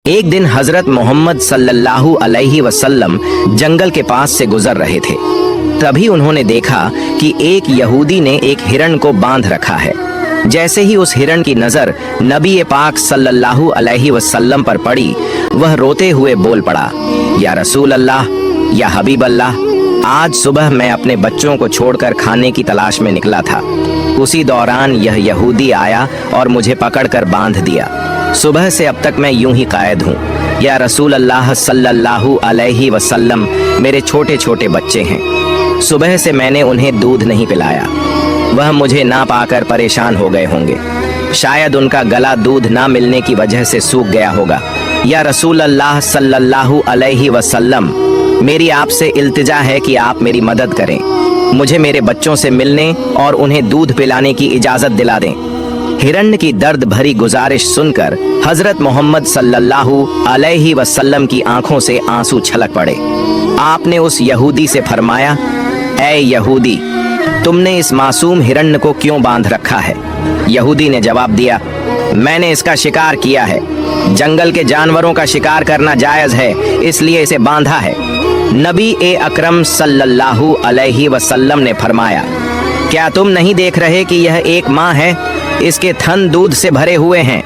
एक दिन हजरत मोहम्मद सल्लल्लाहु अलैहि वसल्लम जंगल के पास से गुजर रहे थे। तभी उन्होंने देखा कि एक यहूदी ने एक हिरण को बांध रखा है। जैसे ही उस हिरण की नजर नबी पाक सल्लल्लाहु अलैहि वसल्लम पर पड़ी, वह रोते हुए बोल पड़ा, या रसूल अल्लाह, या हबीब अल्लाह, आज सुबह मैं अपने बच्चों को छोड़कर खाने की तलाश में निकला था। उसी दौरान यह यहूदी आया और मुझे पकड़कर बांध दिया। सुबह से अब तक मैं यूं ही कायद हूँ। या रसूल अल्लाह सल्लल्लाहु अलैहि वसल्लम, मेरे छोटे छोटे बच्चे हैं। सुबह से मैंने उन्हें दूध नहीं पिलाया। वह मुझे ना पाकर परेशान हो गए होंगे। शायद उनका गला दूध ना मिलने की वजह से सूख गया होगा। या रसूल अल्लाह सल्लल्लाहु अलैहि वसल्लम, मेरी आपसे इल्तिजा है कि आप मेरी मदद करें। मुझे मेरे बच्चों से मिलने और उन्हें दूध पिलाने की इजाजत दिला दें। हिरण्य की दर्द भरी गुजारिश सुनकर हजरत मोहम्मद सल्लल्लाहु अलैहि वसल्लम की आंखों से आंसू छलक पड़े। आपने उस यहूदी से फरमाया, ऐ यहूदी, तुमने इस मासूम हिरण्य को क्यों बांध रखा है? यहूदी ने जवाब दिया, मैंने इसका शिकार किया है। जंगल के जानवरों का शिकार करना जायज है, इसलिए इसे बांधा है। नबी अकरम सल्लल्लाहु अलैहि वसल्लम ने फरमाया, क्या तुम नहीं देख रहे कि यह एक माँ है? इसके थन दूध से भरे हुए हैं।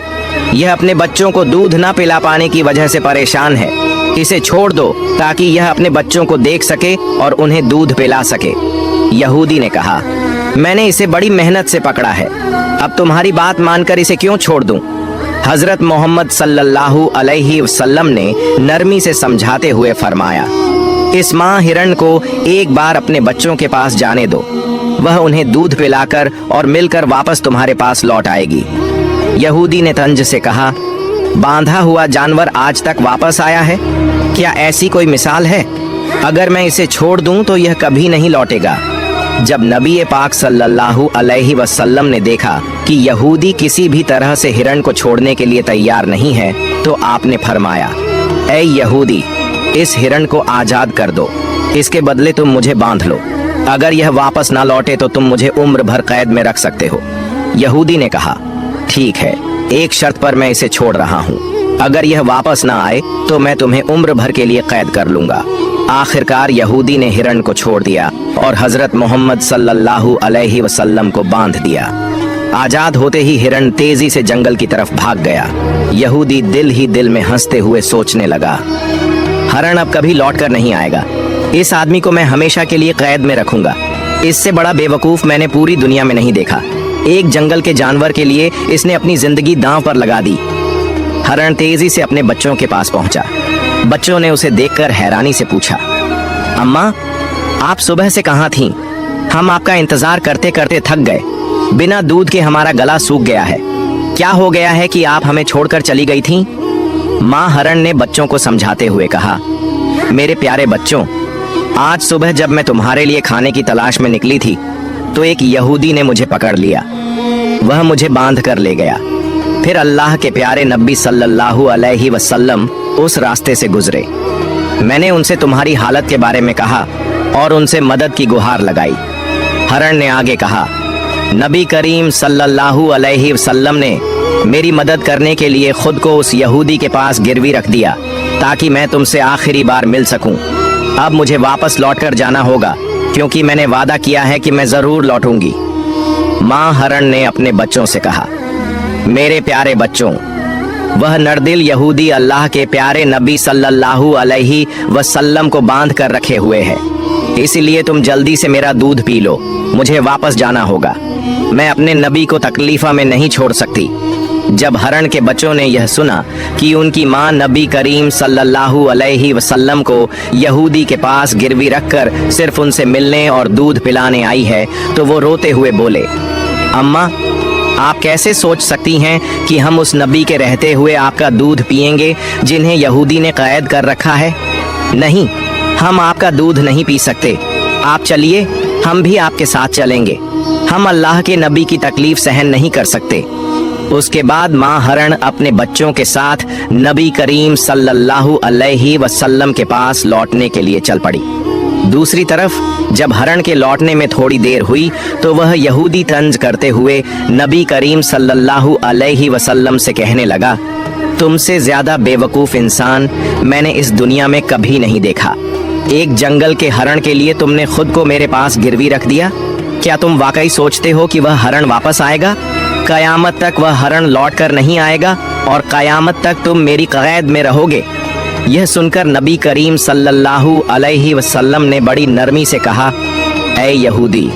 यह अपने बच्चों को दूध ना पिला पाने की वजह से परेशान है। इसे छोड़ दो ताकि यह अपने बच्चों को देख सके और उन्हें दूध पिला सके। यहूदी ने कहा, मैंने इसे बड़ी मेहनत से पकड़ा है। अब तुम्हारी बात मानकर इसे क्यों छोड़ दूं? हजरत मोहम्मद सल्लल्लाहु अलैहि वसल्लम ने नरमी से समझाते हुए फरमाया, इस माँ हिरण को एक बार अपने बच्चों के पास जाने दो। वह उन्हें दूध पिलाकर और मिलकर वापस तुम्हारे पास लौट आएगी। यहूदी ने तंज से कहा, बांधा हुआ जानवर आज तक वापस आया है? क्या ऐसी कोई मिसाल है? अगर मैं इसे छोड़ दूं तो यह कभी नहीं लौटेगा। जब नबी पाक सल्लल्लाहु अलैहि वसल्लम ने देखा कि यहूदी किसी भी तरह से हिरण को छोड़ने के लिए तैयार नहीं है, तो आपने फरमाया, ऐ यहूदी, इस हिरण को आजाद कर दो। इसके बदले तुम मुझे बांध लो। अगर यह वापस ना लौटे तो तुम मुझे उम्र भर कैद में रख सकते हो। यहूदी ने कहा, ठीक है, एक शर्त पर मैं इसे छोड़ रहा हूँ। अगर यह वापस ना आए तो मैं तुम्हें उम्र भर के लिए कैद कर लूंगा। आखिरकार यहूदी ने हिरण को छोड़ दिया और हजरत मोहम्मद सल्लल्लाहु अलैहि वसल्लम को बांध दिया। आजाद होते ही हिरण तेजी से जंगल की तरफ भाग गया। यहूदी दिल ही दिल में हंसते हुए सोचने लगा, हिरण अब कभी लौट कर नहीं आएगा। इस आदमी को मैं हमेशा के लिए कैद में रखूंगा। इससे बड़ा बेवकूफ मैंने पूरी दुनिया में नहीं देखा। एक जंगल के जानवर के लिए इसने अपनी जिंदगी दांव पर लगा दी। हिरण तेजी से अपने बच्चों के पास पहुंचा। बच्चों ने उसे देखकर हैरानी से पूछा, अम्मा, आप सुबह से कहाँ थीं? हम आपका इंतजार करते करते थक गए। बिना दूध के हमारा गला सूख गया है। क्या हो गया है कि आप हमें छोड़कर चली गई थीं? माँ हिरण ने बच्चों को समझाते हुए कहा, मेरे प्यारे बच्चों, आज सुबह जब मैं तुम्हारे लिए खाने की तलाश में निकली थी तो एक यहूदी ने मुझे पकड़ लिया। वह मुझे बांध कर ले गया। फिर अल्लाह के प्यारे नबी सल्लल्लाहु अलैहि वसल्लम उस रास्ते से गुजरे। मैंने उनसे तुम्हारी हालत के बारे में कहा और उनसे मदद की गुहार लगाई। हिरण ने आगे कहा, नबी करीम सल्लल्लाहु अलैहि वसल्लम ने मेरी मदद करने के लिए खुद को उस यहूदी के पास गिरवी रख दिया ताकि मैं तुमसे आखिरी बार मिल सकूं। अब मुझे वापस लौटकर जाना होगा क्योंकि मैंने वादा किया है कि मैं जरूर लौटूंगी। माँ हिरण ने अपने बच्चों से कहा, मेरे प्यारे बच्चों, वह नरदिल यहूदी अल्लाह के प्यारे नबी सल्लल्लाहु अलैहि वसल्लम को बांध कर रखे हुए है। इसीलिए तुम जल्दी से मेरा दूध पी लो। मुझे वापस जाना होगा। मैं अपने नबी को तकलीफा में नहीं छोड़ सकती। जब हिरण के बच्चों ने यह सुना कि उनकी माँ नबी करीम सल्लल्लाहु अलैहि वसल्लम को यहूदी के पास गिरवी रखकर सिर्फ उनसे मिलने और दूध पिलाने आई है, तो वो रोते हुए बोले, अम्मा, आप कैसे सोच सकती हैं कि हम उस नबी के रहते हुए आपका दूध पिएंगे जिन्हें यहूदी ने कैद कर रखा है? नहीं, हम आपका दूध नहीं पी सकते। आप चलिए, हम भी आपके साथ चलेंगे। हम अल्लाह के नबी की तकलीफ सहन नहीं कर सकते। उसके बाद माँ हिरण अपने बच्चों के साथ नबी करीम सल्लल्लाहु अलैहि वसल्लम के पास लौटने के लिए चल पड़ी। दूसरी तरफ जब हिरण के लौटने में थोड़ी देर हुई तो वह यहूदी तंज करते हुए नबी करीम सल्लल्लाहु अलैहि वसल्लम से कहने लगा, तुमसे ज्यादा बेवकूफ इंसान मैंने इस दुनिया में कभी नहीं देखा। एक जंगल के हरण के लिए तुमने खुद को मेरे पास गिरवी रख दिया। क्या तुम वाकई सोचते हो कि वह हरण वापस आएगा? कयामत तक वह हरण लौट कर नहीं आएगा और कयामत तक तुम मेरी कैद में रहोगे। यह सुनकर नबी करीम सल्लल्लाहु अलैहि वसल्लम ने बड़ी नरमी से कहा, ऐ यहूदी,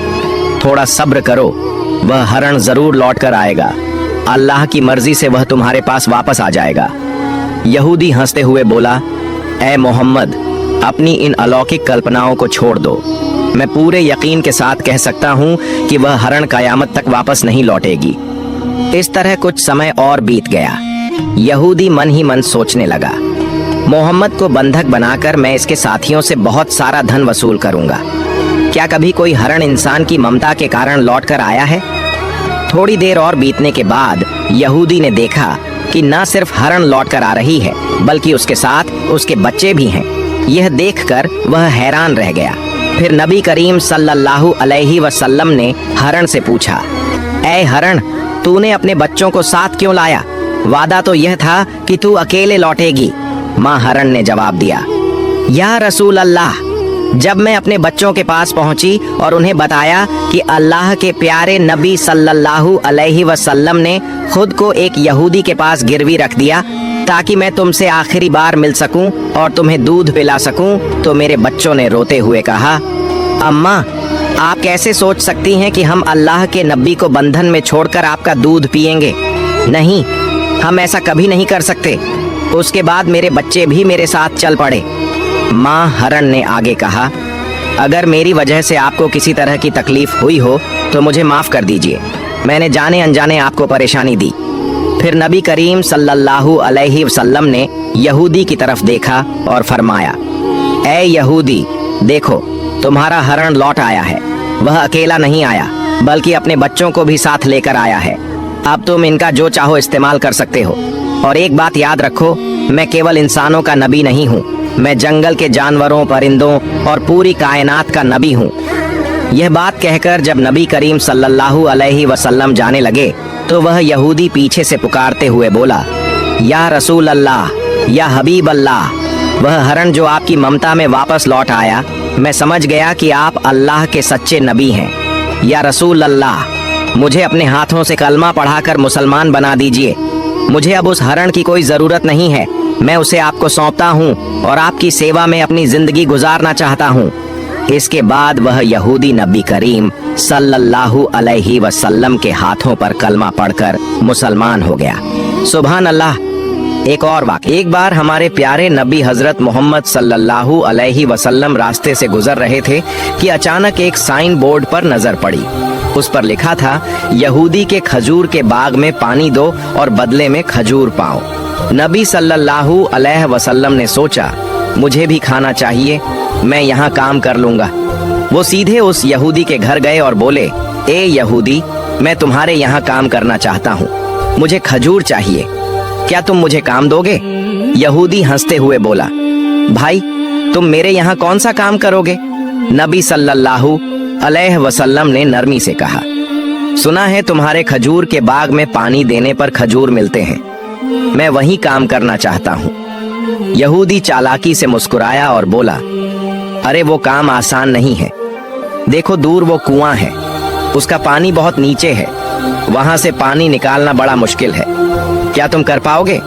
थोड़ा सब्र करो, वह हरण जरूर लौट कर आएगा। अल्लाह की मर्जी से वह तुम्हारे पास वापस आ जाएगा। यहूदी हंसते हुए बोला, ऐ मोहम्मद, अपनी इन अलौकिक कल्पनाओं को छोड़ दो। मैं पूरे यकीन के साथ कह सकता हूँ कि वह हरण कयामत तक वापस नहीं लौटेगी। इस तरह कुछ समय और बीत गया। यहूदी मन ही मन सोचने लगा, मोहम्मद को बंधक बनाकर मैं इसके साथियों से बहुत सारा धन वसूल करूंगा। क्या कभी कोई हरण इंसान की ममता के कारण लौट कर आया है? थोड़ी देर और बीतने के बाद यहूदी ने देखा कि न सिर्फ हरण लौट कर आ रही है बल्कि उसके साथ उसके बच्चे भी हैं। यह देखकर वह हैरान रह गया। फिर नबी करीम सल्लल्लाहु अलैहि वसल्लम ने हरण से पूछा, ऐ हरण, तूने अपने बच्चों को साथ क्यों लाया? वादा तो यह था कि तू अकेले लौटेगी। माँ हरण ने जवाब दिया, या रसूल अल्लाह, जब मैं अपने बच्चों के पास पहुंची और उन्हें बताया कि अल्लाह के प्यारे नबी सल्लल्लाहु अलैहि वसल्लम ने खुद को एक यहूदी के पास गिरवी रख दिया ताकि मैं तुमसे आखिरी बार मिल सकूं और तुम्हें दूध पिला सकूं, तो मेरे बच्चों ने रोते हुए कहा, अम्मा, आप कैसे सोच सकती हैं कि हम अल्लाह के नबी को बंधन में छोड़कर आपका दूध पिएंगे? नहीं, हम ऐसा कभी नहीं कर सकते। उसके बाद मेरे बच्चे भी मेरे साथ चल पड़े। माँ हरण ने आगे कहा, अगर मेरी वजह से आपको किसी तरह की तकलीफ हुई हो तो मुझे माफ कर दीजिए। मैंने जाने अनजाने आपको परेशानी दी। फिर नबी करीम सल्लल्लाहु अलैहि वसल्लम ने यहूदी की तरफ देखा और फरमाया, ऐ यहूदी, देखो, तुम्हारा हरण लौट आया है। वह अकेला नहीं आया बल्कि अपने बच्चों को भी साथ लेकर आया है। अब तुम इनका जो चाहो इस्तेमाल कर सकते हो। और एक बात याद रखो, मैं केवल इंसानों का नबी नहीं हूँ, मैं जंगल के जानवरों, परिंदों और पूरी कायनात का नबी हूँ। यह बात कहकर जब नबी करीम सल्लल्लाहु अलैहि वसल्लम जाने लगे तो वह यहूदी पीछे से पुकारते हुए बोला, या रसूल अल्लाह, या हबीब अल्लाह, वह हरण जो आपकी ममता में वापस लौट आया, मैं समझ गया कि आप अल्लाह के सच्चे नबी हैं। या रसूल अल्लाह, मुझे अपने हाथों से कलमा पढ़ाकर मुसलमान बना दीजिए। मुझे अब उस हरण की कोई जरूरत नहीं है, मैं उसे आपको सौंपता हूँ और आपकी सेवा में अपनी जिंदगी गुजारना चाहता हूँ। इसके बाद वह यहूदी नबी करीम सल्लल्लाहु अलैहि वसल्लम के हाथों पर कलमा पढ़कर मुसलमान हो गया। सुभान अल्लाह। एक और वाक़या, एक बार हमारे प्यारे नबी हजरत मोहम्मद सल्लल्लाहु अलैहि वसल्लम रास्ते से गुजर रहे थे कि अचानक एक साइन बोर्ड पर नजर पड़ी। उस पर लिखा था, यहूदी के खजूर के बाग में पानी दो और बदले में खजूर पाओ। नबी सल्लल्लाहु अलैहि वसल्लम ने सोचा, मुझे भी खाना चाहिए, मैं यहाँ काम कर लूंगा। वो सीधे उस यहूदी के घर गए और बोले, ए यहूदी, मैं तुम्हारे यहाँ काम करना चाहता हूँ, मुझे खजूर चाहिए, क्या तुम मुझे काम दोगे? यहूदी हंसते हुए बोला, भाई, तुम मेरे यहाँ कौन सा काम करोगे? नबी सल्लल्लाहु अलैहि वसल्लम ने नरमी से कहा, सुना है तुम्हारे खजूर के बाग में पानी देने पर खजूर मिलते हैं, मैं वही काम करना चाहता हूँ। यहूदी चालाकी से मुस्कुराया और बोला, अरे वो काम आसान नहीं है, देखो दूर वो कुआं है, उसका पानी बहुत नीचे है, वहां से पानी निकालना बड़ा मुश्किल है, क्या तुम कर पाओगे?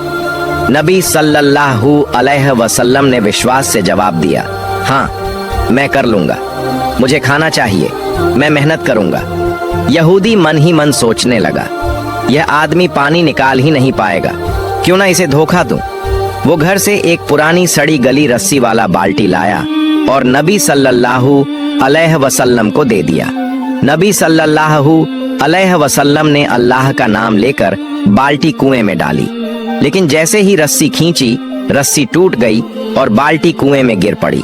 नबी सल्लल्लाहु अलैहि वसल्लम ने विश्वास से जवाब दिया, हाँ, मैं कर लूंगा, मुझे खाना चाहिए, मैं मेहनत करूंगा। यहूदी मन ही मन सोचने लगा, यह आदमी पानी निकाल ही नहीं पाएगा, क्यों ना इसे धोखा दूं। वो घर से एक पुरानी सड़ी गली रस्सी वाला बाल्टी लाया और नबी सल्लल्लाहु अलैहि वसल्लम को दे दिया। नबी सल्लल्लाहु अलैहि वसल्लम ने अल्लाह का नाम लेकर बाल्टी कुएं में डाली, लेकिन जैसे ही रस्सी खींची, रस्सी टूट गई और बाल्टी कुएं में गिर पड़ी।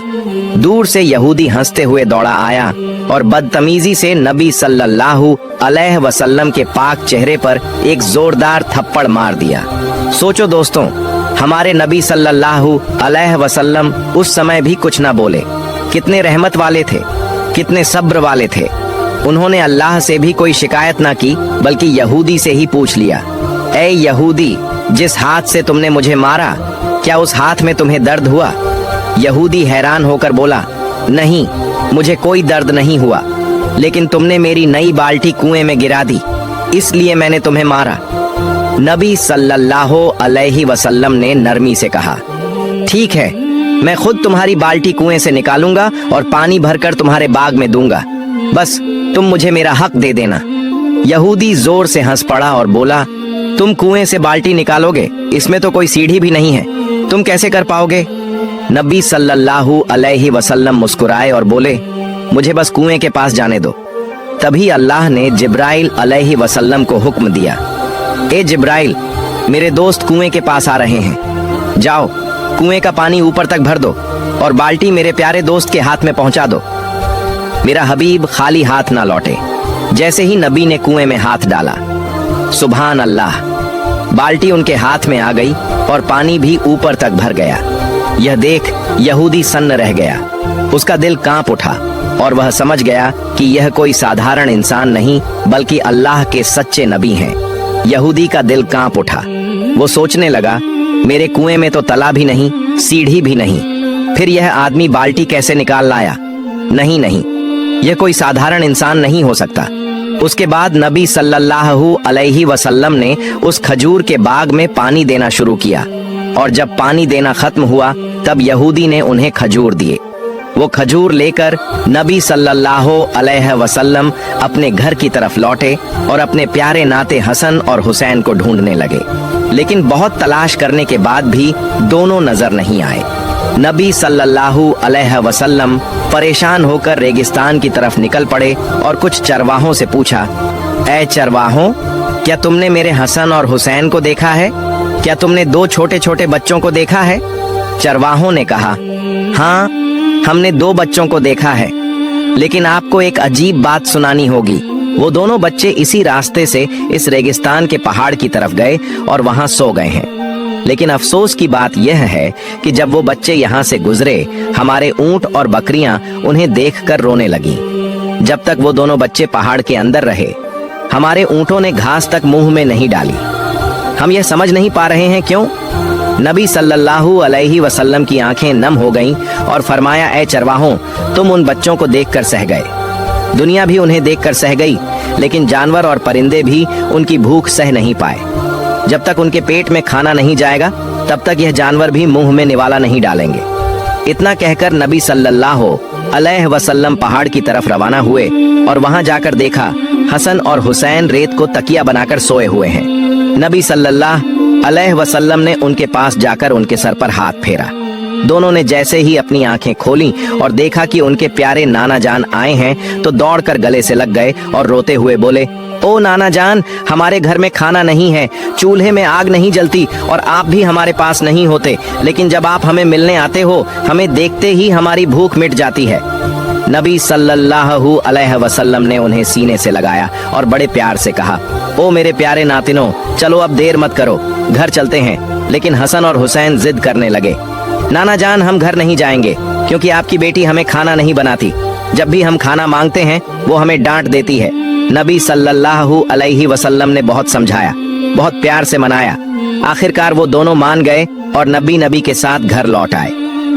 दूर से यहूदी हंसते हुए दौड़ा आया और बदतमीजी से नबी सल्लल्लाहु अलैहि वसल्लम के पाक चेहरे पर एक जोरदार थप्पड़ मार दिया। सोचो दोस्तों, हमारे नबी सल्लल्लाहु अलैहि वसल्लम उस समय भी कुछ ना बोले। कितने रहमत वाले थे, कितने सब्र वाले थे। उन्होंने अल्लाह से भी कोई शिकायत ना की, बल्कि यहूदी से ही पूछ लिया, ऐ यहूदी, जिस हाथ से तुमने मुझे मारा, क्या उस हाथ में तुम्हें दर्द हुआ? यहूदी हैरान होकर बोला, नहीं, मुझे कोई दर्द नहीं हुआ, लेकिन तुमने मेरी नई बाल्टी कुएं में गिरा दी, इसलिए मैंने तुम्हें मारा। नबी सल्लल्लाहु अलैहि वसल्लम ने नरमी से कहा, ठीक है, मैं खुद तुम्हारी बाल्टी कुएं से निकालूंगा और पानी भरकर तुम्हारे बाग में दूंगा, बस तुम मुझे मेरा हक दे देना। यहूदी जोर से हंस पड़ा और बोला, तुम कुएं से बाल्टी निकालोगे? इसमें तो कोई सीढ़ी भी नहीं है, तुम कैसे कर पाओगे? नबी सल्लल्लाहु अलैहि वसल्लम मुस्कुराए और बोले, मुझे बस कुएं के पास जाने दो। तभी अल्लाह ने जिब्राइल अलैहि वसल्लम को हुक्म दिया, ए जिब्राइल, मेरे दोस्त कुएं के पास आ रहे हैं, जाओ कुएं का पानी ऊपर तक भर दो और बाल्टी मेरे प्यारे दोस्त के हाथ में पहुंचा दो। मेरा हबीब खाली हाथ ना लौटे। जैसे ही नबी ने कुएं में हाथ डाला, सुभान अल्लाह, बाल्टी उनके हाथ में आ गई और पानी भी ऊपर तक भर गया। यह देख यहूदी सन्न रह गया, उसका दिल कांप उठा और वह समझ गया कि यह कोई साधारण इंसान नहीं बल्कि अल्लाह के सच्चे नबी हैं। यहूदी का दिल कांप उठा, वो सोचने लगा, मेरे कुएं में तो तला भी नहीं, सीढ़ी भी नहीं, फिर यह आदमी बाल्टी कैसे निकाल लाया? नहीं नहीं, यह कोई साधारण इंसान नहीं हो सकता। उसके बाद नबी सल्लल्लाहु अलैहि वसल्लम ने उस खजूर के बाग में पानी देना शुरू किया और जब पानी देना खत्म हुआ तब यहूदी ने उन्हें खजूर दिए। वो खजूर लेकर नबी सल्लल्लाहु अलैहि वसल्लम अपने घर की तरफ लौटे और अपने प्यारे नाते हसन और हुसैन को ढूंढने लगे, लेकिन बहुत तलाश करने के बाद भी दोनों नजर नहीं आए। नबी सल्लल्लाहु अलैहि वसल्लम परेशान होकर रेगिस्तान की तरफ निकल पड़े और कुछ चरवाहों से पूछा, ऐ चरवाहों, क्या तुमने मेरे हसन और हुसैन को देखा है? क्या तुमने दो छोटे छोटे बच्चों को देखा है? चरवाहों ने कहा, हाँ, हमने दो बच्चों को देखा है, लेकिन आपको एक अजीब बात सुनानी होगी। वो दोनों बच्चे इसी रास्ते से इस रेगिस्तान के पहाड़ की तरफ गए और वहां सो गए हैं, लेकिन अफसोस की बात यह है कि जब वो बच्चे यहाँ से गुजरे, हमारे ऊंट और बकरियां उन्हें देखकर रोने लगी। जब तक वो दोनों बच्चे पहाड़ के अंदर रहे, हमारे ऊंटों ने घास तक मुंह में नहीं डाली। हम यह समझ नहीं पा रहे हैं क्यों। नबी सल्लल्लाहु अलैहि वसल्लम की आंखें नम हो गईं और फरमाया, ऐ चरवाहों, तुम उन बच्चों को देखकर सह गए, दुनिया भी उन्हें देखकर सह गई, लेकिन जानवर और परिंदे भी उनकी भूख सह नहीं पाए। जब तक उनके पेट में खाना नहीं जाएगा तब तक यह जानवर भी मुंह में निवाला नहीं डालेंगे। इतना कहकर नबी सल्लल्लाहु अलैहि वसल्लम पहाड़ की तरफ रवाना हुए और वहां जाकर देखा हसन और हुसैन रेत को तकिया बनाकर सोए हुए हैं। नबी सल्लल्लाहु अलैहि वसल्लम ने उनके पास जाकर उनके सर पर हाथ फेरा। दोनों ने जैसे ही अपनी आंखें खोली और देखा कि उनके प्यारे नाना जान आए हैं तो दौड़कर गले से लग गए और रोते हुए बोले, ओ नाना जान, हमारे घर में खाना नहीं है, चूल्हे में आग नहीं जलती और आप भी हमारे पास नहीं होते, लेकिन जब आप हमें मिलने आते हो, हमें देखते ही हमारी भूख मिट जाती है। नबी सल्लल्लाहु अलैहि वसल्लम ने उन्हें सीने से लगाया और बड़े प्यार से कहा, ओ मेरे प्यारे नातिनों, चलो अब देर मत करो, घर चलते हैं। लेकिन हसन और हुसैन जिद करने लगे, नाना जान, हम घर नहीं जाएंगे क्योंकि आपकी बेटी हमें खाना नहीं बनाती, जब भी हम खाना मांगते हैं वो हमें डांट देती है। नबी सल्लल्लाहु अलैहि वसल्लम ने बहुत समझाया, बहुत प्यार से मनाया। आखिरकार वो दोनों मान गए और नबी के साथ घर लौट आए।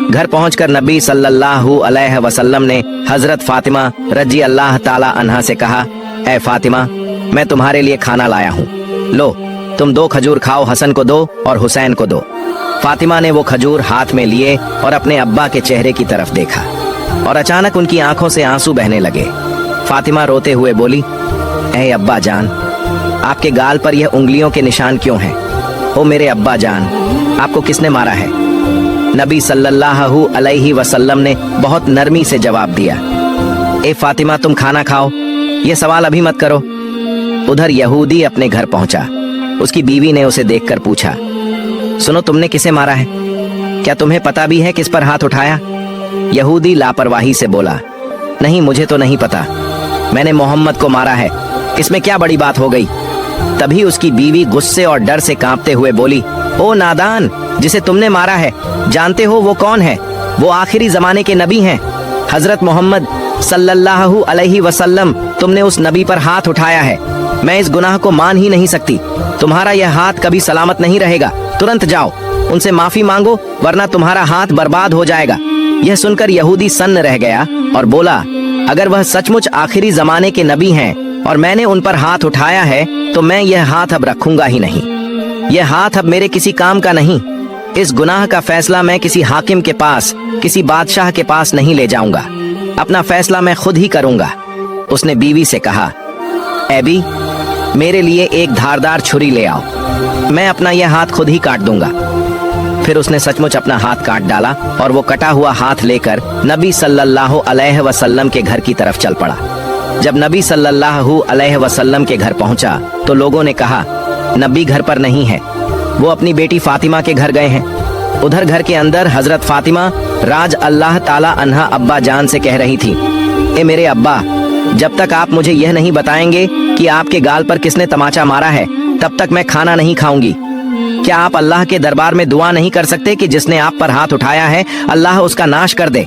घर पहुंचकर नबी सल्लल्लाहु अलैहि वसल्लम ने हजरत फातिमा रजी अल्लाह ताला अन्हा से कहा, ऐ फातिमा, मैं तुम्हारे लिए खाना लाया हूँ, लो तुम 2 खजूर खाओ, हसन को दो और हुसैन को दो। फातिमा ने वो खजूर हाथ में लिए और अपने अब्बा के चेहरे की तरफ देखा और अचानक उनकी आंखों से आंसू बहने लगे। फातिमा रोते हुए बोली, ऐ अब्बा जान, आपके गाल पर यह उंगलियों के निशान क्यों हैं? ओ मेरे अब्बा जान, आपको किसने मारा है? नबी सल्लल्लाहु अलैहि वसल्लम ने बहुत नरमी से जवाब दिया, ए फातिमा, तुम खाना खाओ, यह सवाल अभी मत करो। उधर यहूदी अपने घर पहुंचा। उसकी बीवी ने उसे देखकर पूछा, सुनो, तुमने किसे मारा है? क्या तुम्हें पता भी है किस पर हाथ उठाया? यहूदी लापरवाही से बोला, नहीं, मुझे तो नहीं पता, मैंने मोहम्मद को मारा है, इसमें क्या बड़ी बात हो गई? तभी उसकी बीवी गुस्से और डर से कांपते हुए बोली, ओ नादान, जिसे तुमने मारा है, जानते हो वो कौन है? वो आखिरी जमाने के नबी हैं, हजरत मोहम्मद सल्लल्लाहु अलैहि वसल्लम। तुमने उस नबी पर हाथ उठाया है। मैं इस गुनाह को मान ही नहीं सकती। तुम्हारा यह हाथ कभी सलामत नहीं रहेगा। तुरंत जाओ, उनसे माफी मांगो, वरना तुम्हारा हाथ बर्बाद हो जाएगा। यह सुनकर यहूदी सन्न रह गया और बोला, अगर वह सचमुच आखिरी जमाने के नबी हैं और मैंने उन पर हाथ उठाया है तो मैं यह हाथ अब रखूंगा ही नहीं। यह हाथ अब मेरे किसी काम का नहीं। इस गुनाह का फैसला मैं किसी हाकिम के पास, किसी बादशाह के पास नहीं ले जाऊंगा। अपना फैसला मैं खुद ही करूंगा। उसने बीवी से कहा, एबी, मेरे लिए एक धारदार छुरी ले आओ, मैं अपना यह हाथ खुद ही काट दूंगा। फिर उसने सचमुच अपना हाथ काट डाला और वो कटा हुआ हाथ लेकर नबी सल्लल्लाहु अलैहि वसल्लम के घर की तरफ चल पड़ा। जब नबी सल्लल्लाहु अलैहि वसल्लम के घर पहुंचा तो लोगों ने कहा, नबी घर पर नहीं है, वो अपनी बेटी फातिमा के घर गए हैं। उधर घर के अंदर हजरत फातिमा राज अल्लाह ताला अन्हा अब्बा जान से कह रही थी, ए मेरे अब्बा, जब तक आप मुझे यह नहीं बताएंगे कि आपके गाल पर किसने तमाचा मारा है, तब तक मैं खाना नहीं खाऊंगी। क्या आप अल्लाह के दरबार में दुआ नहीं कर सकते कि जिसने आप पर हाथ उठाया है अल्लाह उसका नाश कर दे?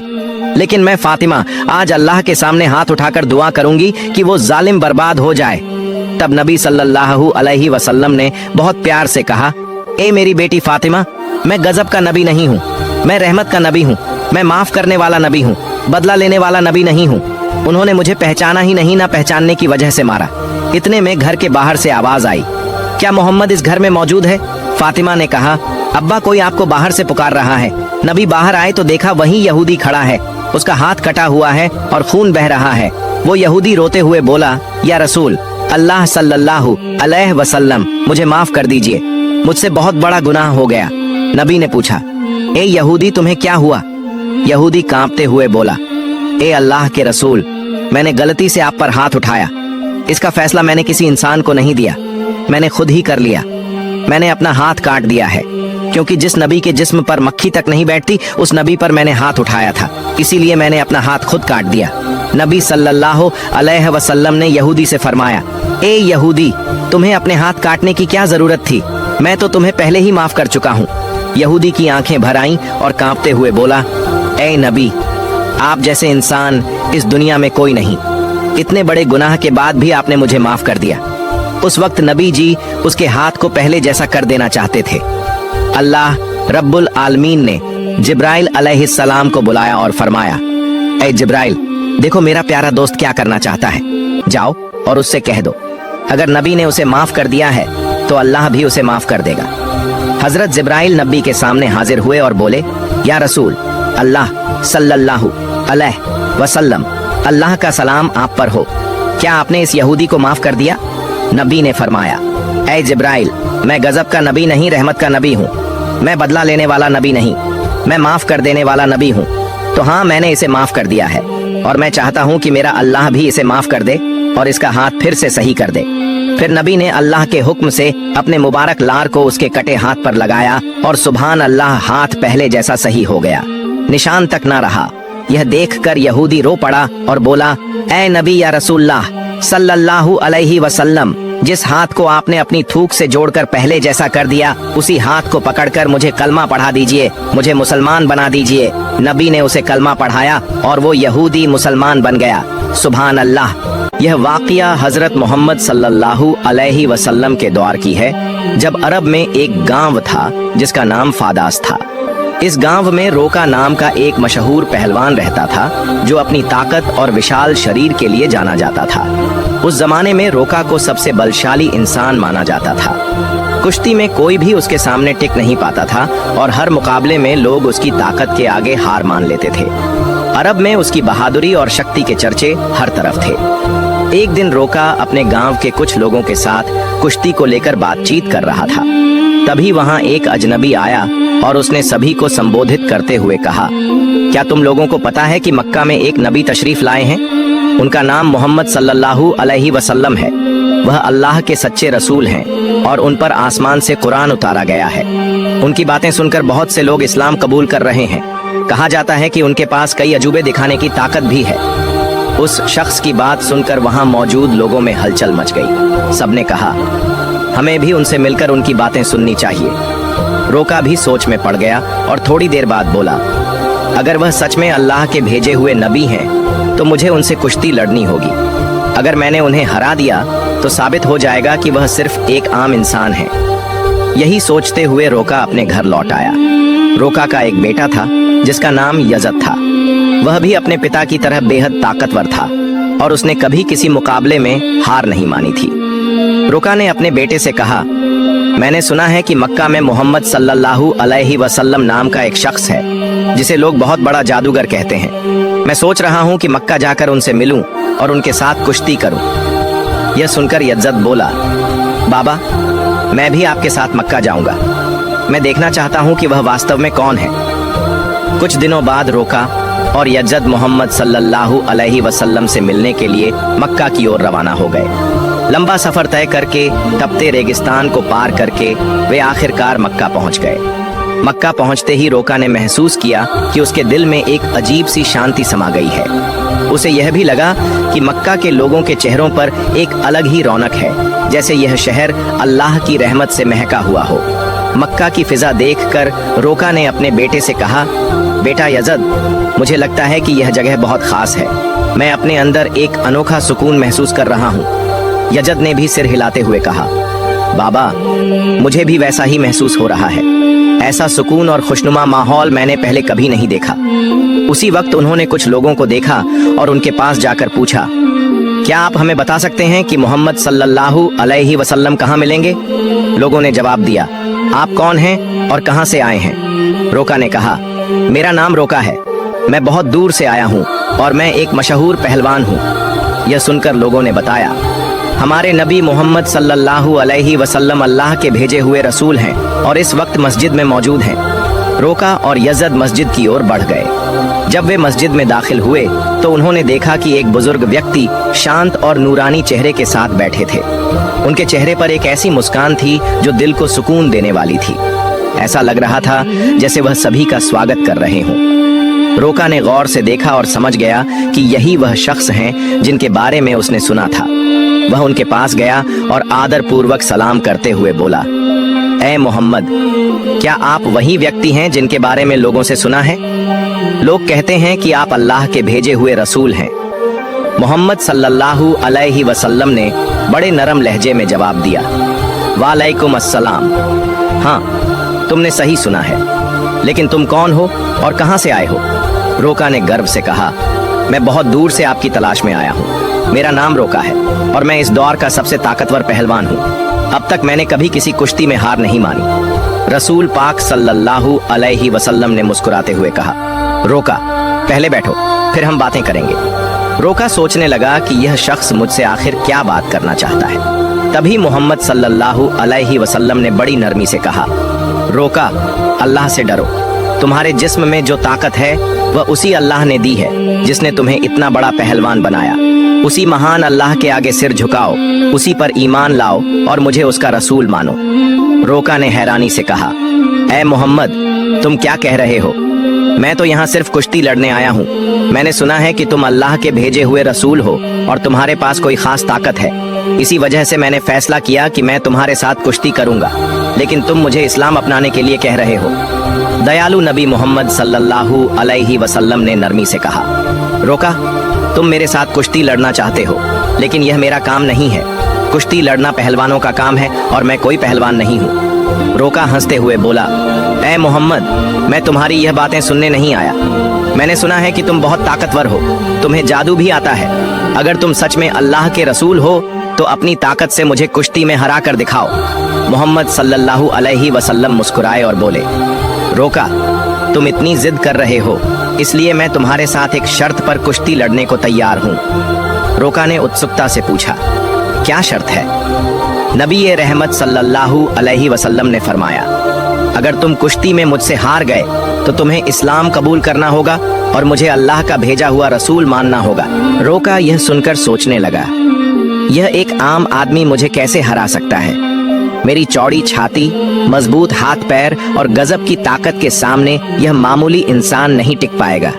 लेकिन मैं फातिमा आज अल्लाह के सामने हाथ उठाकर दुआ करूंगी कि वो जालिम बर्बाद हो जाए। तब नबी सल्लल्लाहु अलैहि वसल्लम ने बहुत प्यार से कहा, ए मेरी बेटी फातिमा, मैं गजब का नबी नहीं हूँ, मैं रहमत का नबी हूँ, मैं माफ करने वाला नबी हूँ, बदला लेने वाला नबी नहीं हूँ। उन्होंने मुझे पहचाना ही नहीं, ना पहचानने की वजह से मारा। इतने में घर के बाहर से आवाज आई, क्या मोहम्मद इस घर में मौजूद है? फातिमा ने कहा, अब्बा, कोई आपको बाहर से पुकार रहा है। नबी बाहर आए तो देखा वही यहूदी खड़ा है, उसका हाथ कटा हुआ है और खून बह रहा है। वो यहूदी रोते हुए बोला, या रसूल अल्लाह सल्लल्लाहु अलैहि वसल्लम, मुझे माफ कर दीजिए, मुझसे बहुत बड़ा गुनाह हो गया। नबी ने पूछा, ए यहूदी, तुम्हें क्या हुआ? यहूदी कांपते हुए बोला, ए अल्लाह के रसूल, मैंने गलती से आप पर हाथ उठाया। इसका फैसला मैंने किसी इंसान को नहीं दिया, मैंने खुद ही कर लिया। मैंने अपना हाथ काट दिया है, क्योंकि जिस नबी के जिस्म पर मक्खी तक नहीं बैठती उस नबी पर मैंने हाथ उठाया था, इसीलिए मैंने अपना हाथ खुद काट दिया। नबी सल्लल्लाहु अलैहि वसल्लम ने यहूदी से फरमाया, ए यहूदी, तुम्हें अपने हाथ काटने की क्या जरूरत थी? मैं तो तुम्हें पहले ही माफ कर चुका हूँ। यहूदी की आंखें भर आईं और कांपते हुए बोला, ए नबी, आप जैसे इंसान इस दुनिया में कोई नहीं। इतने बड़े गुनाह के बाद भी आपने मुझे माफ कर दिया। उस वक्त नबी जी उसके हाथ को पहले जैसा कर देना चाहते थे। अल्लाह रब्बुल आलमीन ने जिब्राइल अलैहिस्सलाम को बुलाया और फरमाया, ए जिब्राइल, देखो मेरा प्यारा दोस्त क्या करना चाहता है, जाओ और उससे कह दो, अगर नबी ने उसे माफ कर दिया है तो अल्लाह भी उसे माफ कर देगा। हजरत जिब्राइल नबी के सामने हाजिर हुए और बोले, या रसूल अल्लाह सल्लल्लाहु अलैहि वसल्लम, अल्लाह का सलाम आप पर हो, क्या आपने इस यहूदी को माफ कर दिया? नबी ने फरमाया, ऐ जिब्राइल, मैं गजब का नबी नहीं, रहमत का नबी हूँ। मैं बदला लेने वाला नबी नहीं, मैं माफ कर देने वाला नबी हूँ। तो हाँ, मैंने इसे माफ कर दिया है और मैं चाहता हूँ कि मेरा अल्लाह भी इसे माफ कर दे और इसका हाथ फिर से सही कर दे। फिर नबी ने अल्लाह के हुक्म से अपने मुबारक लार को उसके कटे हाथ पर लगाया और सुभान अल्लाह, हाथ पहले जैसा सही हो गया, निशान तक ना रहा। यह देखकर यहूदी रो पड़ा और बोला, ऐ नबी या रसूलल्लाह सल्लल्लाहु अलैहि वसल्लम, जिस हाथ को आपने अपनी थूक से जोड़कर पहले जैसा कर दिया, उसी हाथ को पकड़कर मुझे कलमा पढ़ा दीजिए, मुझे मुसलमान बना दीजिए। नबी ने उसे कलमा पढ़ाया और वो यहूदी मुसलमान बन गया। सुभान अल्लाह। यह वाक़िया हजरत मोहम्मद सल्लल्लाहु अलैहि वसल्लम के दौर की है, जब अरब में एक गांव था जिसका नाम फादास था। इस गांव में रोका नाम का एक मशहूर पहलवान रहता था, जो अपनी ताकत और विशाल शरीर के लिए जाना जाता था। उस जमाने में रोका को सबसे बलशाली इंसान माना जाता था। कुश्ती में कोई भी उसके सामने टिक नहीं पाता था और हर मुकाबले में लोग उसकी ताकत के आगे हार मान लेते थे। अरब में उसकी बहादुरी और शक्ति के चर्चे हर तरफ थे। एक दिन रोका अपने गांव के कुछ लोगों के साथ कुश्ती को लेकर बातचीत कर रहा था। तभी वहां एक अजनबी आया और उसने सभी को संबोधित करते हुए कहा, क्या तुम लोगों को पता है कि मक्का में एक नबी तशरीफ लाए हैं? उनका नाम मोहम्मद सल्लल्लाहु अलैहि वसल्लम है। वह अल्लाह के सच्चे रसूल हैं और उन पर आसमान से कुरान उतारा गया है। उनकी बातें सुनकर बहुत से लोग इस्लाम कबूल कर रहे हैं। कहा जाता है कि उनके पास कई अजूबे दिखाने की ताकत भी है। उस शख्स की बात सुनकर वहां मौजूद लोगों में हलचल मच गई। सबने कहा, हमें भी उनसे मिलकर उनकी बातें सुननी चाहिए। रोका भी सोच में पड़ गया और थोड़ी देर बाद बोला, अगर वह सच में अल्लाह के भेजे हुए नबी हैं तो मुझे उनसे कुश्ती लड़नी होगी। अगर मैंने उन्हें हरा दिया तो साबित हो जाएगा कि वह सिर्फ एक आम इंसान है। यही सोचते हुए रोका अपने घर लौट आया। रोका का एक बेटा था जिसका नाम यजद था। वह भी अपने पिता की तरह बेहद ताकतवर था और उसने कभी किसी मुकाबले में हार नहीं मानी थी। रोका ने अपने बेटे से कहा, मैंने सुना है कि मक्का में मोहम्मद सल्लल्लाहु अलैहि वसल्लम नाम का एक शख्स है जिसे लोग बहुत बड़ा जादूगर कहते हैं। मैं सोच रहा हूँ कि मक्का जाकर उनसे मिलूं और उनके साथ कुश्ती करूं। यह सुनकर यजद बोला, बाबा, मैं भी आपके साथ मक्का जाऊंगा। मैं देखना चाहता हूँ कि वह वास्तव में कौन है। कुछ दिनों बाद रोका और यजद मोहम्मद सल्लल्लाहु अलैहि वसल्लम से मिलने के लिए मक्का की ओर रवाना हो गए। लंबा सफर तय करके तपते रेगिस्तान को पार करके वे आखिरकार मक्का पहुंच गए। मक्का पहुंचते ही रोका ने महसूस किया कि उसके दिल में एक अजीब सी शांति समा गई है। उसे यह भी लगा कि मक्का के लोगों के चेहरों पर एक अलग ही रौनक है, जैसे यह शहर अल्लाह की रहमत से महका हुआ हो। मक्का की फिजा देखकर रोका ने अपने बेटे से कहा, बेटा यजद, मुझे लगता है कि यह जगह बहुत खास है। मैं अपने अंदर एक अनोखा सुकून महसूस कर रहा हूँ। यजद ने भी सिर हिलाते हुए कहा, बाबा, मुझे भी वैसा ही महसूस हो रहा है। ऐसा सुकून और खुशनुमा माहौल मैंने पहले कभी नहीं देखा। उसी वक्त उन्होंने कुछ लोगों को देखा और उनके पास जाकर पूछा, क्या आप हमें बता सकते हैं कि मोहम्मद सल्लल्लाहु अलैहि वसल्लम कहाँ मिलेंगे? लोगों ने जवाब दिया, आप कौन हैं और कहाँ से आए हैं? रोका ने कहा, मेरा नाम रोका है। मैं बहुत दूर से आया हूँ और मैं एक मशहूर पहलवान हूँ। यह सुनकर लोगों ने बताया, हमारे नबी मोहम्मद सल्लल्लाहु अलैहि वसल्लम अल्लाह के भेजे हुए रसूल हैं और इस वक्त मस्जिद में मौजूद हैं। रोका और यजद मस्जिद की ओर बढ़ गए। जब वे मस्जिद में दाखिल हुए तो उन्होंने देखा कि एक बुजुर्ग व्यक्ति शांत और नूरानी चेहरे के साथ बैठे थे। उनके चेहरे पर एक ऐसी मुस्कान थी जो दिल को सुकून देने वाली थी। ऐसा लग रहा था जैसे वह सभी का स्वागत कर रहे हों। रोका ने गौर से देखा और समझ गया कि यही वह शख्स हैं जिनके बारे में उसने सुना था। वह उनके पास गया और आदर पूर्वक सलाम करते हुए बोला, ऐ मोहम्मद, क्या आप वही व्यक्ति हैं जिनके बारे में लोगों से सुना है? लोग कहते हैं कि आप अल्लाह के भेजे हुए रसूल हैं। मोहम्मद सल्लल्लाहु अलैहि वसल्लम ने बड़े नरम लहजे में जवाब दिया, वालेकुम अस्सलाम। हाँ, तुमने सही सुना है, लेकिन तुम कौन हो और कहां से आए हो? रोका ने गर्व से कहा, मैं बहुत दूर से आपकी तलाश में आया हूँ। मेरा नाम रोका है और मैं इस दौर का सबसे ताकतवर पहलवान हूँ। अब तक मैंने कभी किसी कुश्ती में हार नहीं मानी। रसूल पाक सल्लल्लाहु अलैहि वसल्लम ने मुस्कुराते हुए कहा, रोका, पहले बैठो, फिर हम बातें करेंगे। रोका सोचने लगा कि यह शख्स मुझसे आखिर क्या बात करना चाहता है। तभी मोहम्मद सल्लल्लाहु अलैहि वसल्लम ने बड़ी नरमी से कहा, रोका, अल्लाह से डरो। तुम्हारे जिस्म में जो ताकत है वह उसी अल्लाह ने दी है जिसने तुम्हें इतना बड़ा पहलवान बनाया। उसी महान अल्लाह के आगे सिर झुकाओ, उसी पर ईमान लाओ और मुझे उसका रसूल मानो। रोका ने हैरानी से कहा, ऐ मोहम्मद, तुम क्या कह रहे हो? मैं तो यहाँ सिर्फ कुश्ती लड़ने आया हूँ। मैंने सुना है कि तुम अल्लाह के भेजे हुए रसूल हो और तुम्हारे पास कोई खास ताकत है। इसी वजह से मैंने फैसला किया कि मैं तुम्हारे साथ कुश्ती करूंगा, लेकिन तुम मुझे इस्लाम अपनाने के लिए कह रहे हो। दयालु नबी मोहम्मद सल्लल्लाहु अलैहि वसल्लम ने नरमी से कहा, रोका, तुम मेरे साथ कुश्ती लड़ना चाहते हो, लेकिन यह मेरा काम नहीं है। कुश्ती लड़ना पहलवानों का काम है और मैं कोई पहलवान नहीं हूँ। रोका हंसते हुए बोला, ऐ मोहम्मद, मैं तुम्हारी यह बातें सुनने नहीं आया। मैंने सुना है कि तुम बहुत ताकतवर हो, तुम्हें जादू भी आता है। अगर तुम सच में अल्लाह के रसूल हो तो अपनी ताकत से मुझे कुश्ती में हरा कर दिखाओ। मोहम्मद सल्लल्लाहु अलैहि वसल्लम मुस्कुराए और बोले, रोका, तुम इतनी जिद कर रहे हो, इसलिए मैं तुम्हारे साथ एक शर्त पर कुश्ती लड़ने को तैयार हूँ। रोका ने उत्सुकता से पूछा, क्या शर्त है? नबी रहमत सल्लल्लाहु अलैहि वसल्लम ने फरमाया, अगर तुम कुश्ती में मुझसे हार गए तो तुम्हें इस्लाम कबूल करना होगा और मुझे अल्लाह का भेजा हुआ रसूल मानना होगा। रोका यह सुनकर सोचने लगा, यह एक आम आदमी मुझे कैसे हरा सकता है? मेरी चौड़ी छाती, मजबूत हाथ पैर और गजब की ताकत के सामने यह मामूली इंसान नहीं टिक पाएगा।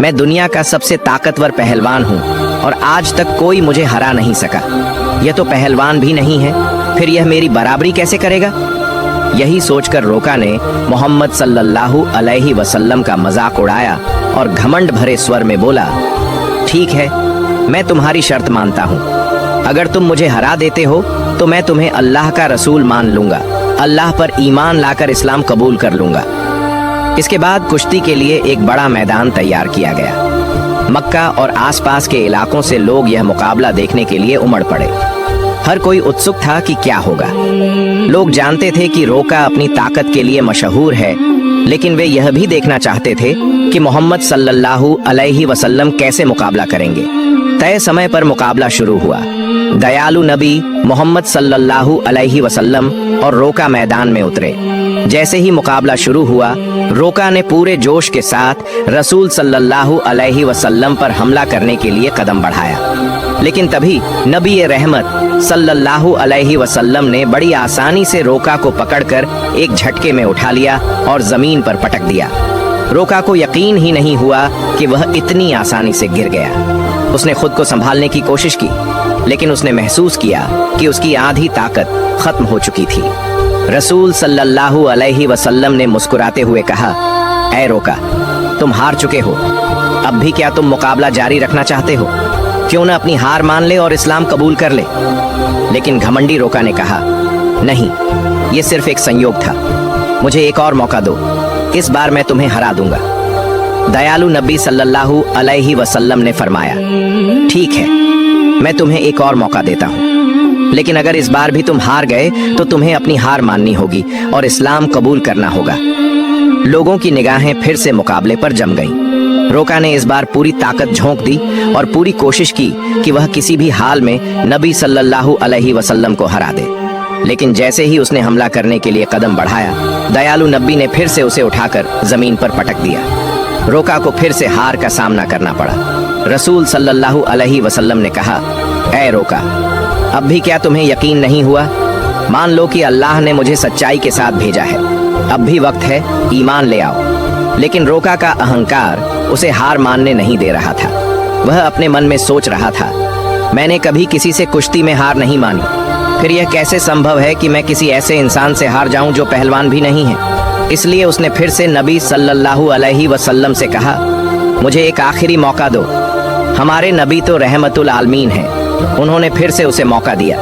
मैं दुनिया का सबसे ताकतवर पहलवान हूँ और आज तक कोई मुझे हरा नहीं सका। यह तो पहलवान भी नहीं है, फिर यह मेरी बराबरी कैसे करेगा? यही सोचकर रोका ने मोहम्मद सल्लल्लाहु अलैहि वसल्लम का मजाक उड़ाया और घमंड भरे स्वर में बोला, ठीक है, मैं तुम्हारी शर्त मानता हूँ। अगर तुम मुझे हरा देते हो तो मैं तुम्हें अल्लाह का रसूल मान लूंगा, अल्लाह पर ईमान लाकर इस्लाम कबूल कर लूंगा। इसके बाद कुश्ती के लिए एक बड़ा मैदान तैयार किया गया। मक्का और आसपास के इलाकों से लोग यह मुकाबला देखने के लिए उमड़ पड़े। हर कोई उत्सुक था कि क्या होगा। लोग जानते थे कि रोका अपनी ताकत के लिए मशहूर है, लेकिन वे यह भी देखना चाहते थे कि मोहम्मद सल्लल्लाहु अलैहि वसल्लम कैसे मुकाबला करेंगे। तय समय पर मुकाबला शुरू हुआ। दयालु नबी मोहम्मद सल्लल्लाहु अलैहि वसल्लम और रोका मैदान में उतरे। जैसे ही मुकाबला शुरू हुआ, रोका ने पूरे जोश के साथ रसूल सल्लल्लाहु अलैहि वसल्लम पर हमला करने के लिए कदम बढ़ाया। लेकिन तभी नबी रहमत सल्लल्लाहु अलैहि वसल्लम ने बड़ी आसानी से रोका को पकड़कर एक झटके में उठा लिया और जमीन पर पटक दिया। रोका को यकीन ही नहीं हुआ कि वह इतनी आसानी से गिर गया। उसने खुद को संभालने की कोशिश की, लेकिन उसने महसूस किया कि उसकी आधी ताकत खत्म हो चुकी थी। रसूल सल्लल्लाहु अलैहि वसल्लम ने मुस्कुराते हुए कहा, ऐ रोका, तुम हार चुके हो। अब भी क्या तुम मुकाबला जारी रखना चाहते हो? क्यों न अपनी हार मान ले और इस्लाम कबूल कर ले। लेकिन घमंडी रोका ने कहा, नहीं, ये सिर्फ एक संयोग था, मुझे एक और मौका दो, इस बार मैं तुम्हें हरा दूंगा। दयालु नबी सल्लल्लाहु अलैहि वसल्लम ने फरमाया, ठीक है, मैं तुम्हें एक और मौका देता हूँ, लेकिन अगर इस बार भी तुम हार गए तो तुम्हें अपनी हार माननी होगी और इस्लाम कबूल करना होगा। लोगों की निगाहें फिर से मुकाबले पर जम गईं। रोका ने इस बार पूरी ताकत झोंक दी और पूरी कोशिश की कि वह किसी भी हाल में नबी सल्लल्लाहु अलैहि वसल्लम को हरा दे। लेकिन जैसे ही उसने हमला करने के लिए कदम बढ़ाया, दयालु नबी ने फिर से उसे उठाकर जमीन पर पटक दिया। रोका को फिर से हार का सामना करना पड़ा। रसूल सल्लल्लाहु अलैहि वसल्लम ने कहा, ऐ रोका, अब भी क्या तुम्हें यकीन नहीं हुआ? मान लो कि अल्लाह ने मुझे सच्चाई के साथ भेजा है, अब भी वक्त है, ईमान ले आओ। लेकिन रोका का अहंकार उसे हार मानने नहीं दे रहा था। वह अपने मन में सोच रहा था, मैंने कभी किसी से कुश्ती में हार नहीं मानी, फिर यह कैसे संभव है कि मैं किसी ऐसे इंसान से हार जाऊं जो पहलवान भी नहीं है। इसलिए उसने फिर से नबी सल्लल्लाहु अलैहि वसल्लम से कहा, मुझे एक आखिरी मौका दो। हमारे नबी तो रहमतुल आलमीन हैं। उन्होंने फिर से उसे मौका दिया।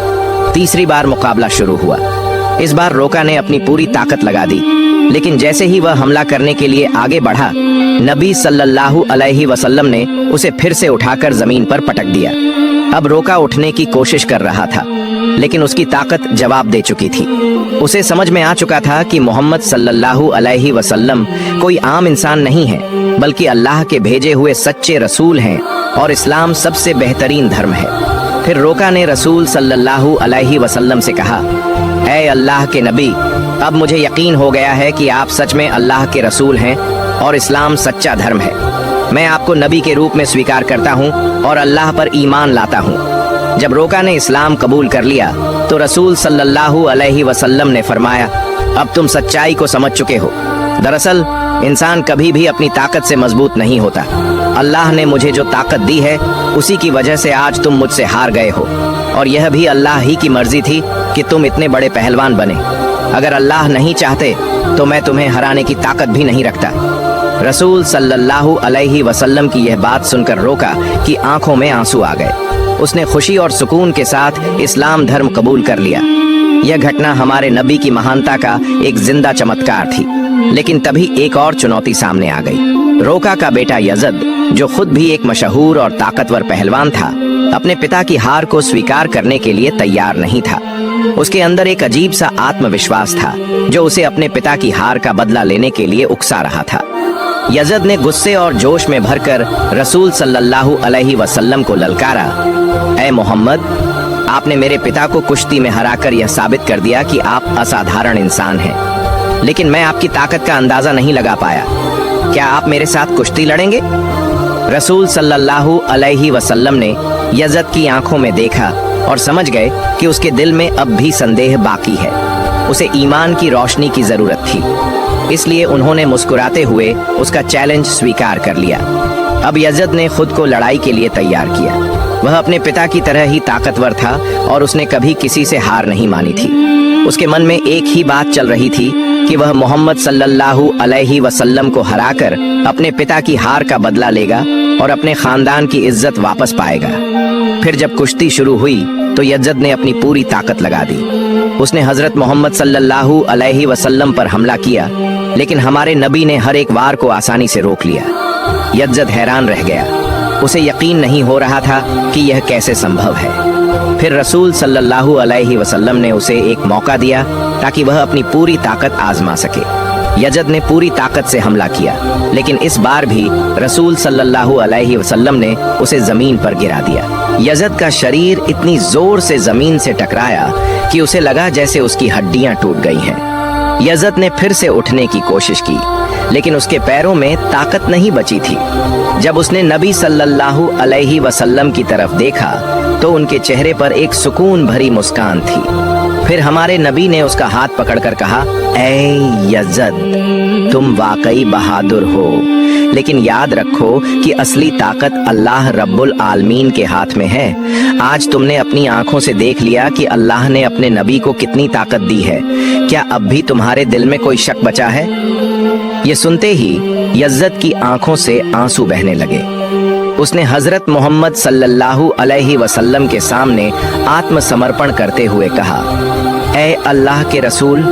तीसरी बार मुकाबला शुरू हुआ। इस बार रोका ने अपनी पूरी ताकत लगा दी, लेकिन जैसे ही वह हमला करने के लिए आगे बढ़ा, नबी सल्लल्लाहु अलैहि वसल्लम ने उसे फिर से उठाकर जमीन पर पटक दिया। अब रोका उठने की कोशिश कर रहा था, लेकिन उसकी ताकत जवाब दे चुकी थी। उसे समझ में आ चुका था कि मोहम्मद सल्लल्लाहु अलैहि वसल्लम कोई आम इंसान नहीं है, बल्कि अल्लाह के भेजे हुए सच्चे रसूल हैं और इस्लाम सबसे बेहतरीन धर्म है। फिर रोका ने रसूल सल्लल्लाहु अलैहि वसल्लम से कहा, ऐ अल्लाह के नबी, अब मुझे यकीन हो गया है कि आप सच में अल्लाह के रसूल हैं और इस्लाम सच्चा धर्म है। मैं आपको नबी के रूप में स्वीकार करता हूँ और अल्लाह पर ईमान लाता हूँ। जब रोका ने इस्लाम कबूल कर लिया तो रसूल सल्लल्लाहु अलैहि वसल्लम ने फरमाया, अब तुम सच्चाई को समझ चुके हो। दरअसल इंसान कभी भी अपनी ताकत से मजबूत नहीं होता। अल्लाह ने मुझे जो ताकत दी है, उसी की वजह से आज तुम मुझसे हार गए हो, और यह भी अल्लाह ही की मर्जी थी कि तुम इतने बड़े पहलवान बने। अगर अल्लाह नहीं चाहते तो मैं तुम्हें हराने की ताकत भी नहीं रखता। रसूल सल्लल्लाहु अलैहि वसल्लम की यह बात सुनकर रोका की आंखों में आंसू आ गए। उसने खुशी और सुकून के साथ इस्लाम धर्म कबूल कर लिया। यह घटना हमारे नबी की महानता का एक जिंदा चमत्कार थी। लेकिन तभी एक और चुनौती सामने आ गई। रोका का बेटा यजद, जो खुद भी एक मशहूर और ताकतवर पहलवान था, अपने पिता की हार को स्वीकार करने के लिए तैयार नहीं था। उसके अंदर एक अजीब सा आत्मविश्वास था जो उसे अपने पिता की हार का बदला लेने के लिए उकसा रहा था। यजद ने गुस्से और जोश में भरकर रसूल सल्लल्लाहु अलैहि वसल्लम को ललकारा, ऐ मोहम्मद, आपने मेरे पिता को कुश्ती में हराकर यह साबित कर दिया कि आप असाधारण इंसान हैं, लेकिन मैं आपकी ताकत का अंदाजा नहीं लगा पाया। क्या आप मेरे साथ कुश्ती लड़ेंगे? रसूल सल्लल्लाहु अलैहि वसल्लम ने यजद की आंखों में देखा और समझ गए कि उसके दिल में अब भी संदेह बाकी है। उसे ईमान की रोशनी की जरूरत थी, इसलिए उन्होंने मुस्कुराते हुए उसका चैलेंज स्वीकार कर लिया। अब यजद ने खुद को लड़ाई के लिए तैयार किया। वह अपने पिता की तरह ही ताकतवर था और उसने कभी किसी से हार नहीं मानी थी। उसके मन में एक ही बात चल रही थी कि वह मोहम्मद सल्लल्लाहु अलैहि वसल्लम को हराकर अपने पिता की हार का बदला लेगा और अपने खानदान की इज्जत वापस पाएगा। फिर जब कुश्ती शुरू हुई तो यज़द ने अपनी पूरी ताकत लगा दी। उसने हजरत मोहम्मद सल्लल्लाहु अलैहि वसल्लम पर हमला किया, लेकिन हमारे नबी ने हर एक वार को आसानी से रोक लिया। यज़द हैरान रह गया, उसे यकीन नहीं हो रहा था कि यह कैसे संभव है। फिर रसूल सल्लल्लाहु अलैहि वसल्लम ने उसे एक मौका दिया ताकि वह अपनी पूरी ताकत आजमा सके। यज़द ने पूरी ताकत से हमला किया, लेकिन इस बार भी रसूल सल्लल्लाहु अलैहि वसल्लम ने उसे जमीन पर गिरा दिया। यज़द का शरीर इतनी जोर से जमीन से टकराया कि उसे लगा जैसे उसकी हड्डियां टूट गई हैं। यज़द ने फिर से उठने की कोशिश की, लेकिन उसके पैरों में ताकत नहीं बची थी। जब उसने नबी सल्लल्लाहु अलैहि वसल्लम की तरफ देखा तो उनके चेहरे पर एक सुकून भरी मुस्कान थी। फिर हमारे नबी ने उसका हाथ पकड़कर कहा, ऐ यज़द, तुम वाकई बहादुर हो, लेकिन याद रखो कि असली ताकत अल्लाह रब्बुल आलमीन के हाथ में है। आज तुमने अपनी आंखों से देख लिया कि अल्लाह ने अपने नबी को कितनी ताकत दी है। क्या अब भी तुम्हारे दिल में कोई शक बचा है? ये सुनते ही यज़द की आंखों से आंसू बहने लगे। उसने हजरत मोहम्मद सल्लल्लाहु अलैहि वसल्लम के सामने आत्मसमर्पण करते हुए कहा, ऐ अल्लाह के रसूल,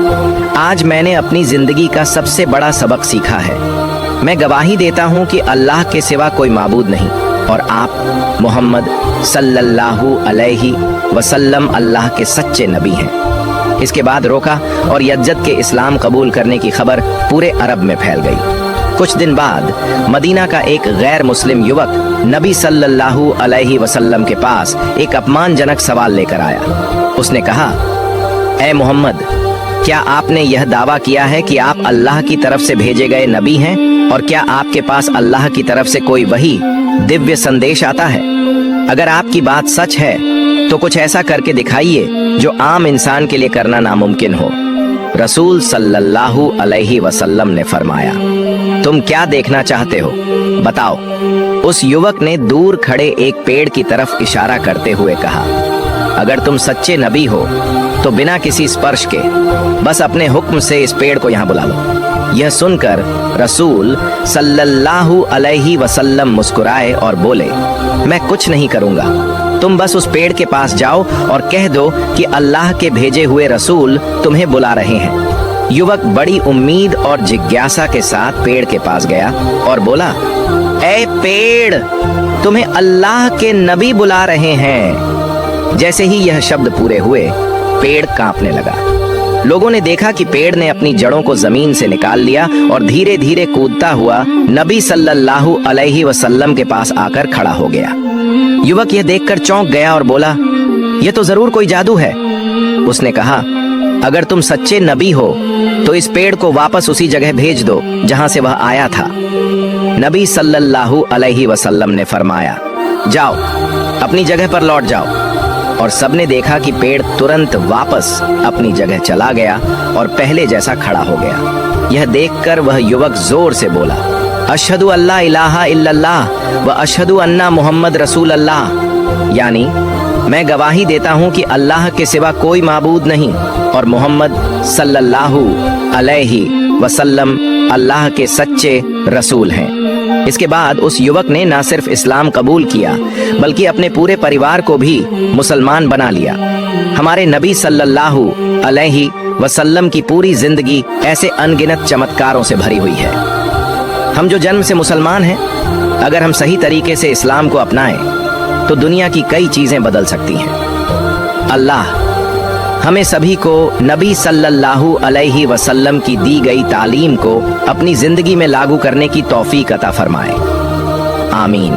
आज मैंने अपनी जिंदगी का सबसे बड़ा सबक सीखा है। मैं गवाही देता हूँ कि अल्लाह के सिवा कोई माबूद नहीं और आप मोहम्मद सल्लल्लाहु अलैहि वसल्लम अल्लाह के सच्चे नबी हैं। इसके बाद रोका और यज़द के इस्लाम कबूल करने की खबर पूरे अरब में फैल गई। कुछ दिन बाद मदीना का एक गैर मुस्लिम युवक नबी सल्लल्लाहु अलैहि वसल्लम के पास एक अपमानजनक सवाल लेकर आया। उसने कहा, ऐ मोहम्मद, क्या आपने यह दावा किया है कि आप अल्लाह की तरफ से भेजे गए नबी हैं? और क्या आपके पास अल्लाह की तरफ से कोई वही दिव्य संदेश आता है? अगर आपकी बात सच है तो कुछ ऐसा करके दिखाइए जो आम इंसान के लिए करना नामुमकिन हो। रसूल सल्लल्लाहु अलैहि वसल्लम ने फरमाया, तुम क्या देखना चाहते हो, बताओ। उस युवक ने दूर खड़े एक पेड़ की तरफ इशारा करते हुए कहा, अगर तुम सच्चे नबी हो तो बिना किसी स्पर्श के बस अपने हुक्म से इस पेड़ को यहाँ बुला लो। यह सुनकर रसूल सल्लल्लाहु अलैहि वसल्लम मुस्कुराए और बोले, मैं कुछ नहीं करूँगा, तुम बस उस पेड़ के पास जाओ और कह दो कि अल्लाह के भेजे हुए रसूल तुम्हें बुला रहे हैं। युवक बड़ी उम्मीद और जिज्ञासा के साथ पेड़ के पास गया और बोला, ऐ पेड़, तुम्हें अल्लाह के नबी बुला रहे हैं। जैसे ही यह शब्द पूरे हुए, पेड़ कांपने लगा। लोगों ने देखा कि पेड़ ने अपनी जड़ों को जमीन से निकाल लिया और धीरे धीरे कूदता हुआ नबी सल्लल्लाहु अलैहि वसल्लम के पास आकर खड़ा हो गया। युवक यह देखकर चौंक गया और बोला, यह तो जरूर कोई जादू है। उसने कहा, अगर तुम सच्चे नबी हो तो इस पेड़ को वापस उसी जगह भेज दो जहां से वह आया था। नबी सल्लल्लाहु अलैहि वसल्लम ने फरमाया, जाओ, अपनी जगह पर लौट जाओ। और सबने देखा कि पेड़ तुरंत वापस अपनी जगह चला गया और पहले जैसा खड़ा हो गया। यह देखकर वह युवक जोर से बोला, अशहदु अल्ला इलाहा इल्लल्लाह व अशहदु अन्ना मोहम्मद रसूल अल्लाह, यानी मैं गवाही देता हूँ कि अल्लाह के सिवा कोई माबूद नहीं और मोहम्मद सल्लल्लाहु अलैहि वसल्लम अल्लाह के सच्चे रसूल हैं। इसके बाद उस युवक ने न सिर्फ इस्लाम कबूल किया बल्कि अपने पूरे परिवार को भी मुसलमान बना लिया। हमारे नबी सल्लल्लाहु अलैहि वसल्लम की पूरी जिंदगी ऐसे अनगिनत चमत्कारों से भरी हुई है। हम जो जन्म से मुसलमान हैं, अगर हम सही तरीके से इस्लाम को अपनाएं तो दुनिया की कई चीजें बदल सकती हैं। अल्लाह हमें सभी को नबी सल्लल्लाहु अलैहि वसल्लम की दी गई तालीम को अपनी जिंदगी में लागू करने की तौफीक अता फरमाए। आमीन।